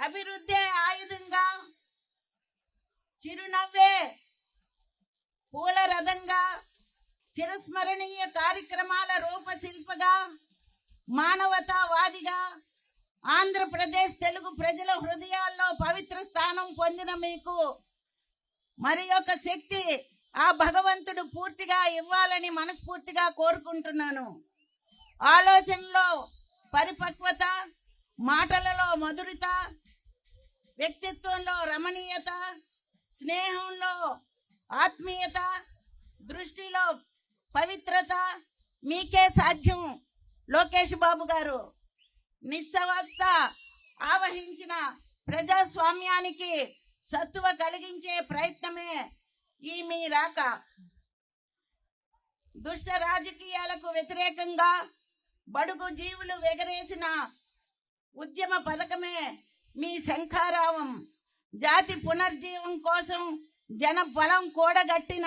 అభివృద్ధి ఆయుధంగా, చిరునవ్వే పూల రథంగా, చిరస్మరణీయ కార్యక్రమాల రూపశిల్పగా, మానవతావాదిగా ఆంధ్రప్రదేశ్ తెలుగు ప్రజల హృదయాల్లో పవిత్ర స్థానం పొందిన మీకు మరి ఒక శక్తి ఆ భగవంతుడు పూర్తిగా ఇవ్వాలని మనస్ఫూర్తిగా కోరుకుంటున్నాను. ఆలోచనలో పరిపక్వత, మాటలలో మధురత, వ్యక్తిత్వంలో రమణీయత, స్నేహంలో ఆత్మీయత, దృష్టిలో పవిత్రత మీకే సాధ్యం. లోకేష్ బాబు గారు నిస్సవత్త ఆవహించిన ప్రజాస్వామ్యానికి సత్తువ కలిగించే ప్రయత్నమే ఈ మీ రాక. దుష్ట రాజకీయాలకు వ్యతిరేకంగా బడుగు జీవులు ఎగరేసిన ఉద్యమ పథకమే మీ శంఖారావం. జాతి పునర్జీవం కోసం జన బలం కూడగట్టిన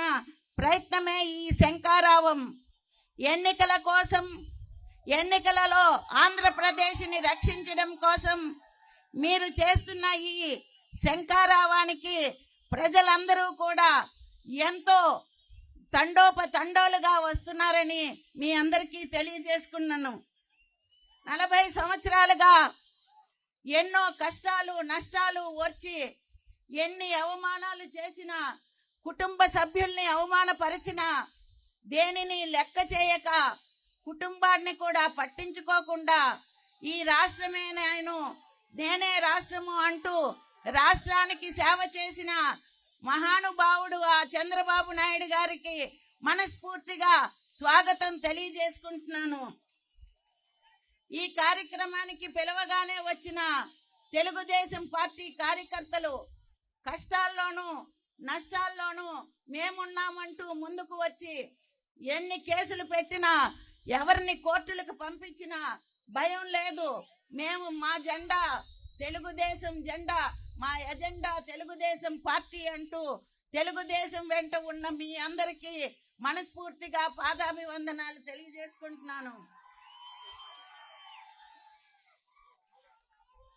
ప్రయత్నమే ఈ శంఖారావం. ఎన్నికల కోసం, ఎన్నికలలో ఆంధ్రప్రదేశ్ని రక్షించడం కోసం మీరు చేస్తున్న ఈ శంఖారావానికి ప్రజలందరూ కూడా ఎంతో తండోపతండోలుగా వస్తున్నారని మీ అందరికీ తెలియజేసుకున్నాను. 40 సంవత్సరాలుగా ఎన్నో కష్టాలు నష్టాలు వచ్చి ఎన్ని అవమానాలు చేసినా, కుటుంబ సభ్యుల్ని అవమానపరిచినా దేనిని లెక్క చేయక, కుటుంబాన్ని కూడా పట్టించుకోకుండా ఈ రాష్ట్రమే నేనే రాష్ట్రము అంటూ రాష్ట్రానికి సేవ చేసిన మహానుభావుడు ఆ చంద్రబాబు నాయుడు గారికి మనస్ఫూర్తిగా స్వాగతం తెలియజేసుకుంటున్నాను. ఈ కార్యక్రమానికి పిలవగానే వచ్చిన తెలుగుదేశం పార్టీ కార్యకర్తలు కష్టాల్లోనూ నష్టాల్లోనూ మేమున్నామంటూ ముందుకు వచ్చి ఎన్ని కేసులు పెట్టినా, ఎవరిని కోర్టులకు పంపించినా భయం లేదు. మేము మా జెండా తెలుగుదేశం జెండా, మా ఎజెండా తెలుగుదేశం పార్టీ అంటూ తెలుగుదేశం వెంట ఉన్న మీ అందరికీ మనస్ఫూర్తిగా పాదాభివందనాలు తెలియజేసుకుంటున్నాను.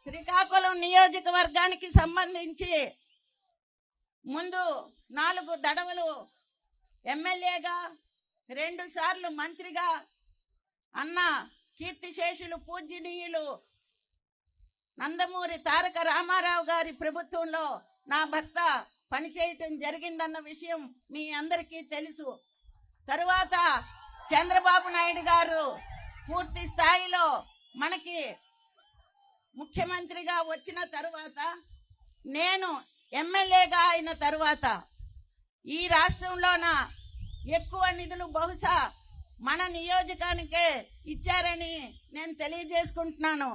శ్రీకాకుళం నియోజకవర్గానికి సంబంధించి ముందు 4 దడవలు ఎమ్మెల్యేగా, 2 సార్లు మంత్రిగా అన్న కీర్తిశేషులు పూజ్యనీయులు నందమూరి తారక రామారావు గారి ప్రభుత్వంలో నా భర్త పనిచేయటం జరిగిందన్న విషయం మీ అందరికీ తెలుసు. తరువాత చంద్రబాబు నాయుడు గారు పూర్తి స్థాయిలో మనకి ముఖ్యమంత్రిగా వచ్చిన తరువాత, నేను ఎమ్మెల్యేగా అయిన తరువాత ఈ రాష్ట్రంలోన ఎక్కువ నిధులు బహుశా మన నియోజకానికే ఇచ్చారని నేను తెలియజేసుకుంటున్నాను.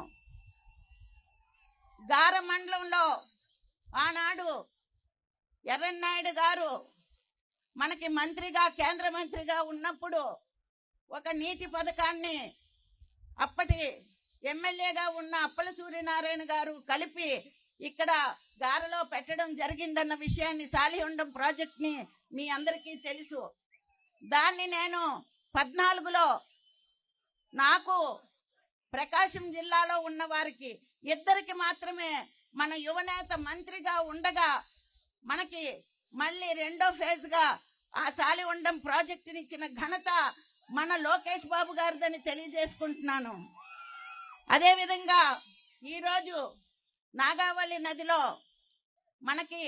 గార మండలంలో ఆనాడు ఎర్రన్నాయుడు గారు మనకి మంత్రిగా, కేంద్ర మంత్రిగా ఉన్నప్పుడు ఒక నీటి పథకాన్ని అప్పటి ఎమ్మెల్యేగా ఉన్న అప్పల సూర్యనారాయణ గారు కలిపి ఇక్కడ గారలో పెట్టడం జరిగిందన్న విషయాన్ని, సాలిహొండం ప్రాజెక్ట్ని మీ అందరికీ తెలుసు. దాన్ని నేను 14లో నాకు ప్రకాశం జిల్లాలో ఉన్న వారికి 2కి మాత్రమే మన యువనేత మంత్రిగా ఉండగా మనకి మళ్ళీ 2వ ఫేజ్గా ఆ సాలిహొండం ప్రాజెక్టుని ఇచ్చిన ఘనత మన లోకేష్ బాబు గారిదని తెలియజేసుకుంటున్నాను. అదేవిధంగా ఈరోజు నాగావళి నదిలో మనకి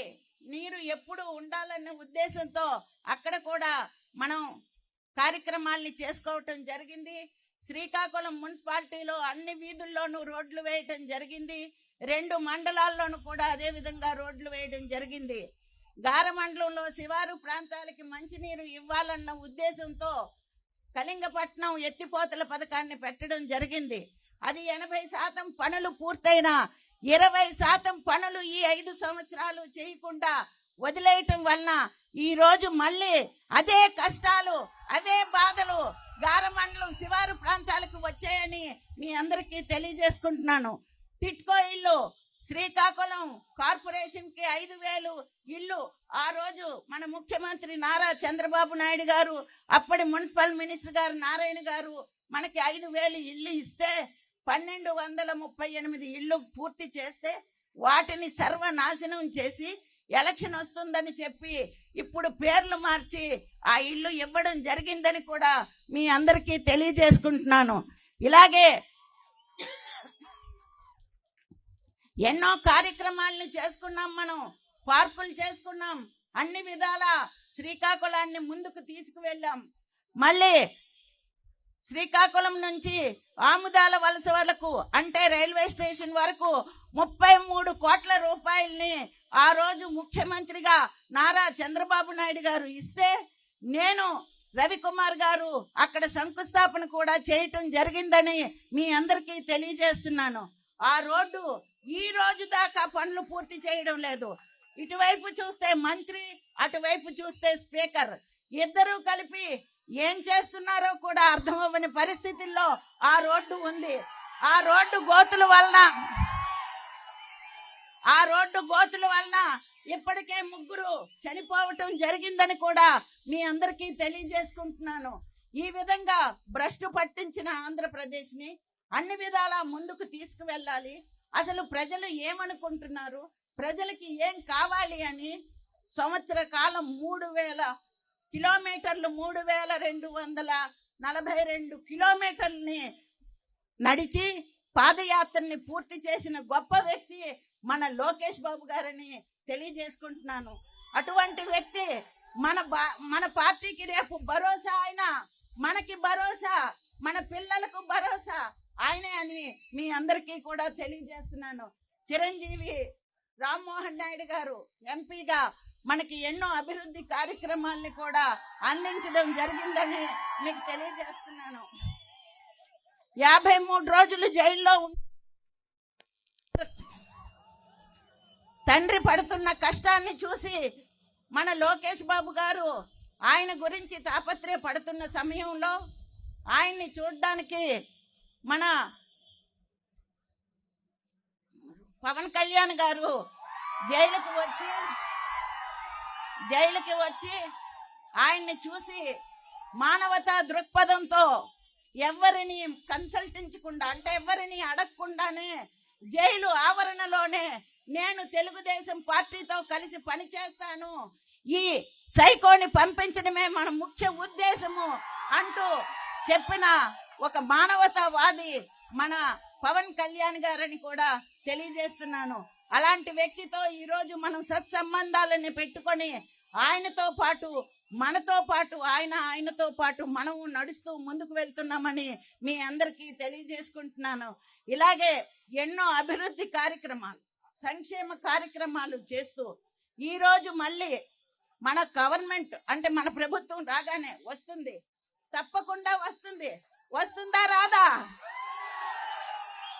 నీరు ఎప్పుడు ఉండాలనే ఉద్దేశంతో అక్కడ కూడా మనం కార్యక్రమాల్ని చేసుకోవటం జరిగింది. శ్రీకాకుళం మున్సిపాలిటీలో అన్ని వీధుల్లోనూ రోడ్లు వేయటం జరిగింది. 2 మండలాల్లోనూ కూడా అదే విధంగా రోడ్లు వేయడం జరిగింది. గార మండలంలో శివారు ప్రాంతాలకి మంచినీరు ఇవ్వాలన్న ఉద్దేశంతో కళింగపట్నం ఎత్తిపోతల పథకాన్ని పెట్టడం జరిగింది. అది 80% పనులు పూర్తయిన 20% పనులు ఈ 5 సంవత్సరాలు చేయకుండా వదిలేయటం వలన ఈ రోజు మళ్ళీ అదే కష్టాలు, అవే బాధలు గార మండలం శివారు ప్రాంతాలకు వచ్చాయని మీ అందరికీ తెలియజేసుకుంటున్నాను. టిట్కో ఇల్లు శ్రీకాకుళం కార్పొరేషన్కి 5,000 ఇల్లు ఆ రోజు మన ముఖ్యమంత్రి నారా చంద్రబాబు నాయుడు గారు, అప్పటి మున్సిపల్ మినిస్టర్ గారు నారాయణ గారు మనకి 5,000 ఇల్లు ఇస్తే 1,238 ఇళ్ళు పూర్తి చేస్తే వాటిని సర్వనాశనం చేసి ఎలక్షన్ వస్తుందని చెప్పి ఇప్పుడు పేర్లు మార్చి ఆ ఇల్లు ఇవ్వడం జరిగిందని కూడా మీ అందరికీ తెలియజేసుకుంటున్నాను. ఇలాగే ఎన్నో కార్యక్రమాలని చేసుకున్నాం, మనం పార్కులు చేసుకున్నాం, అన్ని విధాల శ్రీకాకుళాన్ని ముందుకు తీసుకువెళ్ళాం. మళ్ళీ శ్రీకాకుళం నుంచి ఆముదాల వలస వరకు అంటే రైల్వే స్టేషన్ వరకు 33 కోట్ల రూపాయల్ని ఆ రోజు ముఖ్యమంత్రిగా నారా చంద్రబాబు నాయుడు గారు ఇస్తే నేను రవికుమార్ గారు అక్కడ శంకుస్థాపన కూడా చేయటం జరిగిందని మీ అందరికీ తెలియజేస్తున్నాను. ఆ రోడ్డు ఈ రోజు దాకా పనులు పూర్తి చేయడం లేదు. ఇటువైపు చూస్తే మంత్రి, అటువైపు చూస్తే స్పీకర్, ఇద్దరూ కలిపి ఏం చేస్తున్నారో కూడా అర్థం అవ్వని పరిస్థితుల్లో ఆ రోడ్డు ఉంది. ఆ రోడ్డు గోతుల వలన ఇప్పటికే 3 చనిపోవటం జరిగిందని కూడా మీ అందరికీ తెలియజేసుకుంటున్నాను. ఈ విధంగా భ్రష్టు పట్టించిన ఆంధ్రప్రదేశ్ ని అన్ని విధాలా ముందుకు తీసుకువెళ్ళాలి. అసలు ప్రజలు ఏమనుకుంటున్నారు, ప్రజలకి ఏం కావాలి అని సంవత్సర కాలం 3000 కిలోమీటర్లు 3242 కిలోమీటర్లని నడిచి పాదయాత్రని పూర్తి చేసిన గొప్ప వ్యక్తి మన లోకేష్ బాబు గారని తెలియజేసుకుంటున్నాను. అటువంటి వ్యక్తి మన పార్టీకి రేపు భరోసా, ఆయన మనకి భరోసా, మన పిల్లలకు భరోసా ఆయనే అని మీ అందరికీ కూడా తెలియజేస్తున్నాను. చిరంజీవి రామ్మోహన్ నాయుడు గారు ఎంపీగా మనకి ఎన్నో అభివృద్ధి కార్యక్రమాల్ని కూడా అందించడం జరిగిందని మీకు తెలియజేస్తున్నాను. 53 రోజులు జైల్లో తండ్రి పడుతున్న కష్టాన్ని చూసి మన లోకేష్ బాబు గారు ఆయన గురించి తాపత్రయపడుతున్న సమయంలో ఆయన్ని చూడ్డానికి మన పవన్ కళ్యాణ్ గారు జైలుకి వచ్చి ఆయన్ని చూసి మానవతా దృక్పథంతో ఎవరిని కన్సల్టించకుండా అంటే ఎవరిని అడగకుండానే జైలు ఆవరణలోనే నేను తెలుగుదేశం పార్టీతో కలిసి పనిచేస్తాను, ఈ సైకోని పంపించడమే మన ముఖ్య ఉద్దేశము అంటూ చెప్పిన ఒక మానవతావాది మన పవన్ కళ్యాణ్ గారని కూడా తెలియజేస్తున్నాను. అలాంటి వ్యక్తితో ఈరోజు మనం సత్సంబంధాలని పెట్టుకొని ఆయనతో పాటు మనతో పాటు ఆయనతో పాటు మనము నడుస్తూ ముందుకు వెళ్తున్నామని మీ అందరికీ తెలియజేసుకుంటున్నాను. ఇలాగే ఎన్నో అభివృద్ధి కార్యక్రమాలు, సంక్షేమ కార్యక్రమాలు చేస్తూ ఈరోజు మళ్ళీ మన గవర్నమెంట్ అంటే మన ప్రభుత్వం రాగానే వస్తుంది, తప్పకుండా వస్తుందా రాదా?